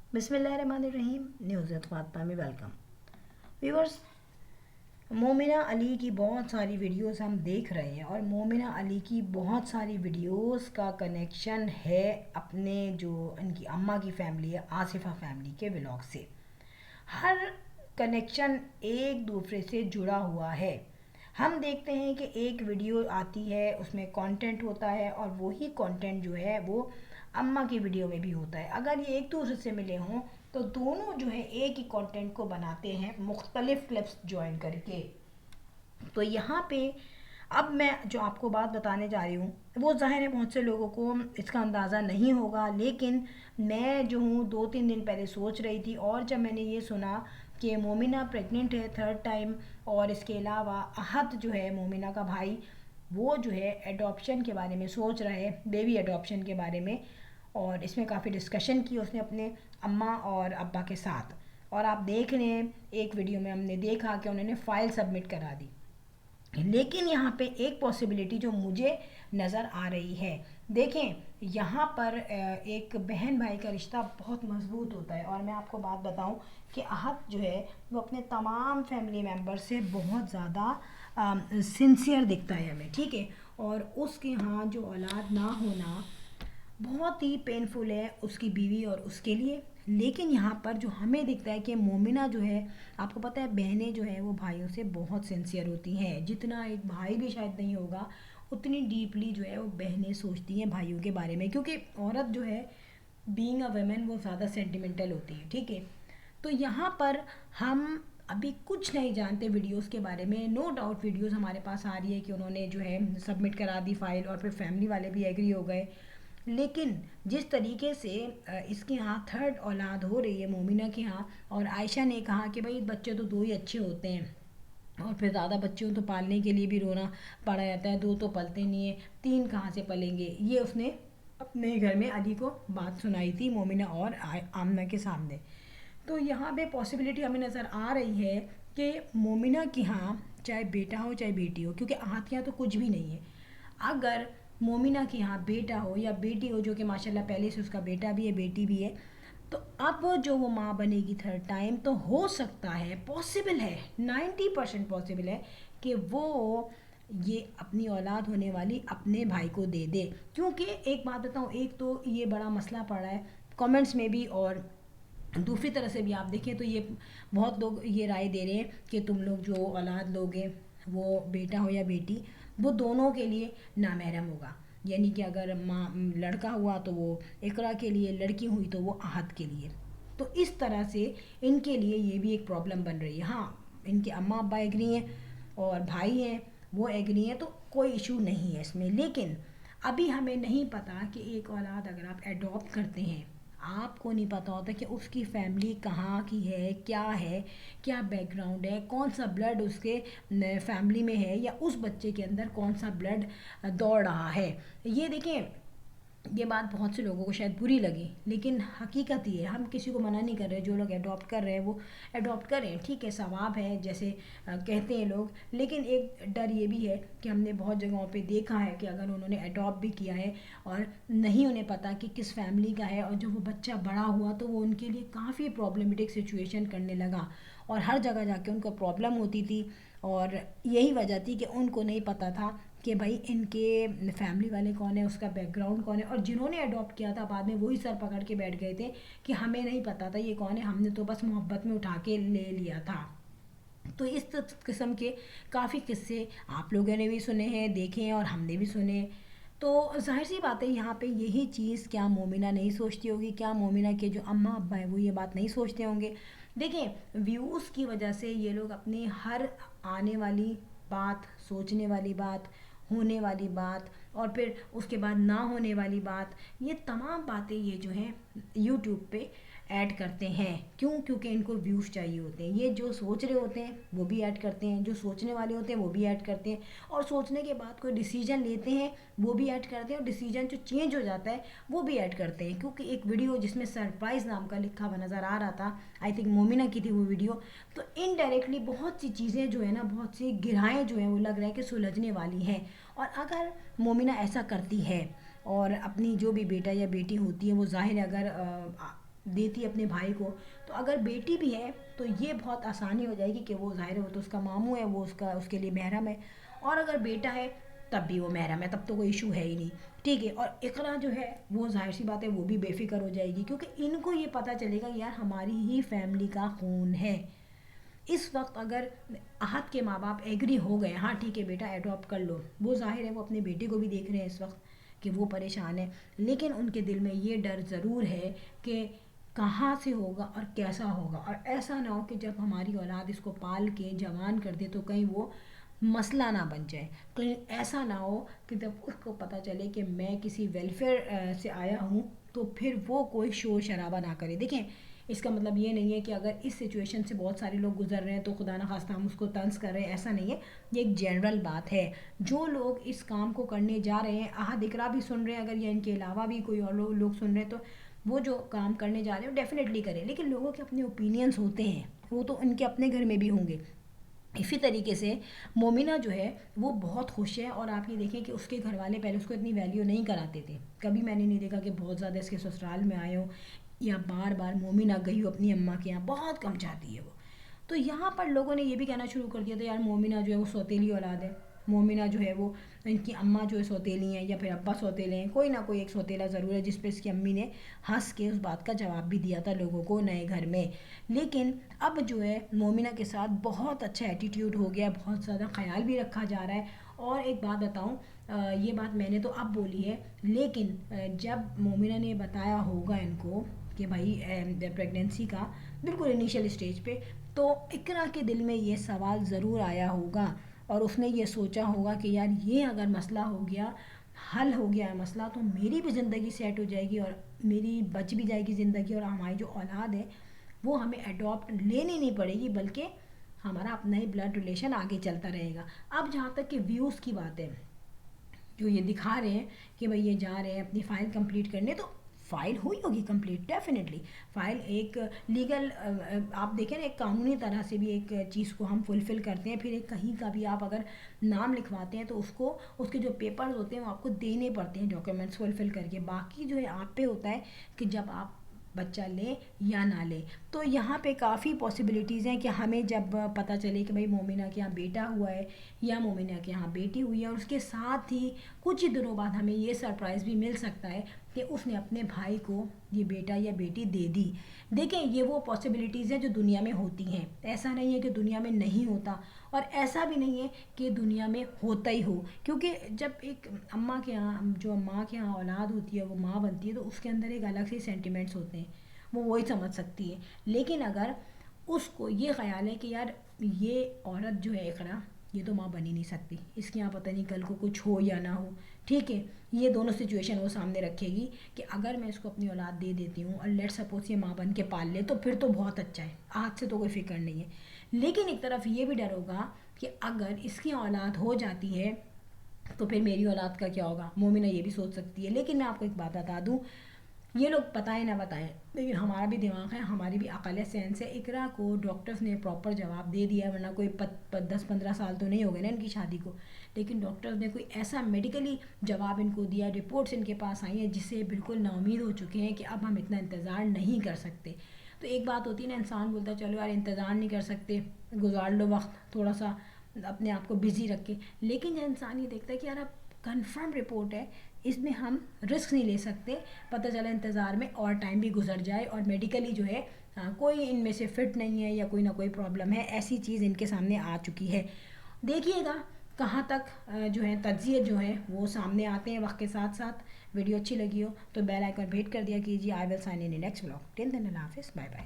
बिस्मिल्लाहिर्रहमानिर्रहीम। न्यूज़ फातमा में welcome. Viewers, Momina Ali की बहुत सारी वीडियोस हम देख रहे हैं और मोमिना अली की बहुत सारी वीडियोस का कनेक्शन है अपने जो इनकी अम्मा की फैमिली है, आसिफा फैमिली के व्लॉग से। हर कनेक्शन एक दूसरे से जुड़ा हुआ है। हम देखते हैं कि एक वीडियो आती है, उसमें कंटेंट होता है और वही कंटेंट जो है वो अम्मा की वीडियो में भी होता है। अगर ये एक दूसरे से मिले हों तो दोनों जो है एक ही कंटेंट को बनाते हैं मुख्तलिफ क्लिप्स ज्वाइन करके। तो यहाँ पे अब मैं जो आपको बात बताने जा रही हूँ वो ज़ाहिर है बहुत से लोगों को इसका अंदाज़ा नहीं होगा, लेकिन मैं जो हूँ 2-3 दिन पहले सोच रही थी और जब मैंने ये सुना कि मोमिना प्रेग्नेंट है 3rd टाइम, और इसके अलावा अहद जो है मोमिना का भाई, वो जो है एडॉप्शन के बारे में सोच रहा है, बेबी एडॉप्शन के बारे में। और इसमें काफ़ी डिस्कशन की उसने अपने अम्मा और अब्बा के साथ। और आप देख रहे हैं एक वीडियो में हमने देखा कि उन्होंने फ़ाइल सबमिट करा दी। लेकिन यहाँ पे एक पॉसिबिलिटी जो मुझे नज़र आ रही है, देखें यहाँ पर एक बहन भाई का रिश्ता बहुत मजबूत होता है। और मैं आपको बात बताऊं कि अहद जो है वो अपने तमाम फैमिली मेम्बर से बहुत ज़्यादा सिंसियर दिखता है हमें, ठीक है। और उसके यहाँ जो औलाद ना होना बहुत ही पेनफुल है उसकी बीवी और उसके लिए। लेकिन यहाँ पर जो हमें दिखता है कि मोमिना जो है, आपको पता है बहनें जो है वो भाइयों से बहुत सिंसियर होती हैं, जितना एक भाई भी शायद नहीं होगा उतनी डीपली जो है वो बहनें सोचती हैं भाइयों के बारे में, क्योंकि औरत जो है बीइंग अ वुमेन वो ज़्यादा सेंटिमेंटल होती है, ठीक है। तो यहाँ पर हम अभी कुछ नहीं जानते वीडियोस के बारे में। नो डाउट वीडियोस हमारे पास आ रही है कि उन्होंने जो है सबमिट करा दी फाइल और फिर फैमिली वाले भी एग्री हो गए। लेकिन जिस तरीके से इसके यहाँ 3rd औलाद हो रही है मोमिना के यहाँ, और आयशा ने कहा कि भाई बच्चे तो 2 ही अच्छे होते हैं और फिर ज़्यादा बच्चों तो पालने के लिए भी रोना पड़ा जाता है, 2 तो पलते नहीं है, 3 कहाँ से पलेंगे। ये उसने अपने घर में अली को बात सुनाई थी मोमिना और आमना के सामने। तो यहाँ पे पॉसिबिलिटी हमें नज़र आ रही है कि मोमिना के यहाँ चाहे बेटा हो चाहे बेटी हो, क्योंकि आहत के यहाँ तो कुछ भी नहीं है। अगर मोमिना के यहाँ बेटा हो या बेटी हो, जो कि माशाल्लाह पहले से उसका बेटा भी है बेटी भी है, तो अब जो वो माँ बनेगी 3rd टाइम, तो हो सकता है, पॉसिबल है, 90% पॉसिबल है कि वो ये अपनी औलाद होने वाली अपने भाई को दे दे। क्योंकि एक बात बताऊँ, एक तो ये बड़ा मसला पड़ रहा है कमेंट्स में भी, और दूसरी तरह से भी आप देखें तो ये बहुत लोग ये राय दे रहे हैं कि तुम लोग जो औलाद लोगे वो बेटा हो या बेटी, वो दोनों के लिए नामहरम होगा। यानी कि अगर माँ लड़का हुआ तो वो इकरा के लिए, लड़की हुई तो वो आहत के लिए। तो इस तरह से इनके लिए ये भी एक प्रॉब्लम बन रही है। हाँ, इनके अम्मा अब्बा एग्री हैं और भाई हैं वो एग्री हैं, तो कोई इशू नहीं है इसमें। लेकिन अभी हमें नहीं पता कि एक औलाद अगर आप एडॉप्ट करते हैं, आपको नहीं पता होता कि उसकी फैमिली कहाँ की है, क्या बैकग्राउंड है, कौन सा ब्लड उसके फैमिली में है, या उस बच्चे के अंदर कौन सा ब्लड दौड़ रहा है। ये देखें, ये बात बहुत से लोगों को शायद बुरी लगी, लेकिन हकीकत ये है। हम किसी को मना नहीं कर रहे, जो लोग अडॉप्ट कर रहे हैं वो अडॉप्ट करें, ठीक है, सवाब है जैसे कहते हैं लोग। लेकिन एक डर ये भी है कि हमने बहुत जगहों पे देखा है कि अगर उन्होंने अडॉप्ट भी किया है और नहीं उन्हें पता कि किस फैमिली का है, और जब वो बच्चा बड़ा हुआ तो वो उनके लिए काफ़ी प्रॉब्लमेटिक सिचुएशन करने लगा और हर जगह जाके उनको प्रॉब्लम होती थी। और यही वजह थी कि उनको नहीं पता था कि भाई इनके फैमिली वाले कौन है, उसका बैकग्राउंड कौन है। और जिन्होंने अडॉप्ट किया था बाद में वही सर पकड़ के बैठ गए थे कि हमें नहीं पता था ये कौन है, हमने तो बस मोहब्बत में उठा के ले लिया था। तो इस किस्म के काफ़ी किस्से आप लोगों ने भी सुने हैं, देखे हैं, और हमने भी सुने। तो जाहिर सी बात है यहाँ पे यही चीज़ क्या मोमिना नहीं सोचती होगी, क्या मोमिना के जो अम्मा अब्बा हैं वो ये बात नहीं सोचते होंगे। देखें, व्यूज़ की वजह से ये लोग अपनी हर आने वाली बात, सोचने वाली बात, होने वाली बात, और फिर उसके बाद ना होने वाली बात, ये तमाम बातें ये जो हैं यूट्यूब पे ऐड करते हैं। क्यों? क्योंकि इनको व्यूज़ चाहिए होते हैं। ये जो सोच रहे होते हैं वो भी ऐड करते हैं, जो सोचने वाले होते हैं वो भी ऐड करते हैं, और सोचने के बाद कोई डिसीजन लेते हैं वो भी ऐड करते हैं, और डिसीजन जो चेंज हो जाता है वो भी ऐड करते हैं। क्योंकि एक वीडियो जिसमें सरप्राइज़ नाम का लिखा हुआ नज़र आ रहा था, आई थिंक मोमिना की थी वो वीडियो, तो इनडायरेक्टली बहुत सी चीज़ें जो है ना, बहुत सी गिरहाएँ जो हैं वो लग रहा है कि सुलझने वाली हैं। और अगर मोमिना ऐसा करती है और अपनी जो भी बेटा या बेटी होती है वो ज़ाहिर है अगर دیتی اپنے بھائی کو. تو اگر بیٹی بھی ہے تو یہ بہت آسانی ہو جائے گی کہ وہ ظاہر ہے وہ تو اس کا ماموں ہے, وہ اس کے لیے محرم ہے, اور اگر بیٹا ہے تب بھی وہ محرم ہے, تب تو کوئی ایشو ہے ہی نہیں, ٹھیک ہے. اور اقرا جو ہے وہ ظاہر سی بات ہے وہ بھی بے فکر ہو جائے گی, کیونکہ ان کو یہ پتہ چلے گا یار ہماری ہی فیملی کا خون ہے. اس وقت اگر احد کے ماں باپ ایگری ہو گئے, ہاں ٹھیک ہے بیٹا ایڈاپٹ کر لو, وہ ظاہر ہے وہ اپنے بیٹے کو بھی دیکھ رہے ہیں اس وقت کہ وہ پریشان ہے, لیکن ان کے دل میں یہ ڈر ضرور ہے کہ کہاں سے ہوگا اور کیسا ہوگا, اور ایسا نہ ہو کہ جب ہماری اولاد اس کو پال کے جوان کر دے تو کہیں وہ مسئلہ نہ بن جائے, کہیں ایسا نہ ہو کہ جب اس کو پتہ چلے کہ میں کسی ویلفیئر سے آیا ہوں تو پھر وہ کوئی شور شرابہ نہ کرے. دیکھیں اس کا مطلب یہ نہیں ہے کہ اگر اس سچویشن سے بہت سارے لوگ گزر رہے ہیں تو خدا نخواستہ ہم اس کو طنز کر رہے ہیں, ایسا نہیں ہے, یہ ایک جنرل بات ہے. جو لوگ اس کام کو کرنے جا رہے ہیں, احد اقرا بھی سن رہے ہیں, اگر یہ ان کے علاوہ بھی کوئی اور لوگ سن رہے ہیں, تو وہ جو کام کرنے جا رہے ہیں وہ ڈیفینیٹلی کریں, لیکن لوگوں کے اپنے اوپینینس ہوتے ہیں, وہ تو ان کے اپنے گھر میں بھی ہوں گے. اسی طریقے سے مومنہ جو ہے وہ بہت خوش ہے, اور آپ یہ دیکھیں کہ اس کے گھر والے پہلے اس کو اتنی ویلیو نہیں کراتے تھے, کبھی میں نے نہیں دیکھا کہ بہت زیادہ اس کے سسرال میں آئے ہوں یا بار بار مومنہ گئی ہو اپنی اماں کے یہاں, بہت کم چاہتی ہے وہ. تو یہاں پر لوگوں نے یہ بھی کہنا شروع کر دیا تھا یار مومنہ جو ہے وہ سوتیلی اولاد ہے, مومنہ جو ہے وہ ان کی اماں جو ہے سوتیلی ہیں یا پھر ابا سوتیلے ہیں, کوئی نہ کوئی ایک سوتیلا ضرور ہے, جس پہ اس کی امی نے ہنس کے اس بات کا جواب بھی دیا تھا لوگوں کو نئے گھر میں. لیکن اب جو ہے مومنہ کے ساتھ بہت اچھا ایٹیٹیوڈ ہو گیا, بہت زیادہ خیال بھی رکھا جا رہا ہے. اور ایک بات بتاؤں, یہ بات میں نے تو اب بولی ہے, لیکن جب مومنہ نے بتایا ہوگا ان کو کہ بھائی پریگنینسی کا بالکل انیشیل اسٹیج پہ, تو اقرا کے دل میں یہ سوال ضرور آیا ہوگا, اور اس نے یہ سوچا ہوگا کہ یار یہ اگر مسئلہ ہو گیا, حل ہو گیا ہے مسئلہ, تو میری بھی زندگی سیٹ ہو جائے گی اور میری بچ بھی جائے گی زندگی, اور ہماری جو اولاد ہے وہ ہمیں اڈاپٹ لینی نہیں پڑے گی, بلکہ ہمارا اپنا ہی بلڈ ریلیشن آگے چلتا رہے گا. اب جہاں تک کہ ویوز کی بات ہے, جو یہ دکھا رہے ہیں کہ بھئی یہ جا رہے ہیں اپنی فائل کمپلیٹ کرنے, تو فائل ہوئی ہوگی کمپلیٹ ڈیفینیٹلی. فائل ایک لیگل, آپ دیکھیں نا ایک قانونی طرح سے بھی ایک چیز کو ہم فلفل کرتے ہیں, پھر ایک کہیں کا بھی آپ اگر نام لکھواتے ہیں تو اس کو اس کے جو پیپرز ہوتے ہیں وہ آپ کو دینے پڑتے ہیں ڈاکیومنٹس فلفل کر کے. باقی جو ہے آپ پہ ہوتا ہے کہ جب آپ بچہ لیں یا نہ لیں. تو یہاں پہ کافی پاسبلٹیز ہیں کہ ہمیں جب پتہ چلے کہ بھئی مومنہ کے یہاں بیٹا ہوا ہے یا مومنہ کے یہاں بیٹی ہوئی ہے, اور اس کے ساتھ ہی کچھ ہی دنوں بعد ہمیں یہ سرپرائز بھی مل سکتا ہے کہ اس نے اپنے بھائی کو یہ بیٹا یا بیٹی دے دی. دیکھیں یہ وہ پاسبلٹیز ہیں جو دنیا میں ہوتی ہیں, ایسا نہیں ہے کہ دنیا میں نہیں ہوتا, اور ایسا بھی نہیں ہے کہ دنیا میں ہوتا ہی ہو, کیونکہ جب ایک اماں کے یہاں, جو ماں کے یہاں اولاد ہوتی ہے وہ ماں بنتی ہے, تو اس کے اندر ایک الگ سے سینٹیمنٹس ہوتے ہیں, وہ وہی سمجھ سکتی ہے. لیکن اگر اس کو یہ خیال ہے کہ یار یہ عورت جو ہے اقرا, یہ تو ماں بن ہی نہیں سکتی, اس کے یہاں پتہ نہیں کل کو کچھ ہو یا نہ ہو, ٹھیک ہے, یہ دونوں سچویشن وہ سامنے رکھے گی کہ اگر میں اس کو اپنی اولاد دے دیتی ہوں اور لیٹ سپوز یہ ماں بن کے پال لے تو پھر تو بہت اچھا ہے, آج سے تو کوئی فکر نہیں ہے. لیکن ایک طرف یہ بھی ڈر ہوگا کہ اگر اس کی اولاد ہو جاتی ہے تو پھر میری اولاد کا کیا ہوگا, مومنہ یہ بھی سوچ سکتی ہے. لیکن میں آپ کو ایک بات بتا دوں, یہ لوگ بتائیں نہ بتائیں لیکن ہمارا بھی دماغ ہے, ہماری بھی عقل ہے, سینس ہے. اقرا کو ڈاکٹرز نے پراپر جواب دے دیا, ورنہ کوئی 10-15 سال تو نہیں ہو گئے نا ان کی شادی کو, لیکن ڈاکٹرز نے کوئی ایسا میڈیکلی جواب ان کو دیا, رپورٹس ان کے پاس آئی ہیں جس سے بالکل نا امید ہو چکے ہیں کہ اب ہم اتنا انتظار نہیں کر سکتے. تو ایک بات ہوتی ہے نا, انسان بولتا ہے چلو یار انتظار نہیں کر سکتے, گزار لو وقت تھوڑا سا اپنے آپ کو بزی رکھ کے, لیکن جب انسان یہ دیکھتا ہے کہ یار اب کنفرم رپورٹ ہے, اس میں ہم رسک نہیں لے سکتے, پتہ چلا انتظار میں اور ٹائم بھی گزر جائے اور میڈیکلی جو ہے کوئی ان میں سے فٹ نہیں ہے یا کوئی نہ کوئی پرابلم ہے, ایسی چیز ان کے سامنے آ چکی ہے. دیکھیے گا کہاں تک جو ہے تجزیے جو ہیں وہ سامنے آتے ہیں وقت کے ساتھ ساتھ. ویڈیو اچھی لگی ہو تو بیل آئیکن ہٹ کر دیا کیجیے. I will sign in next blog. Till then اللہ حافظ, بائے بائے.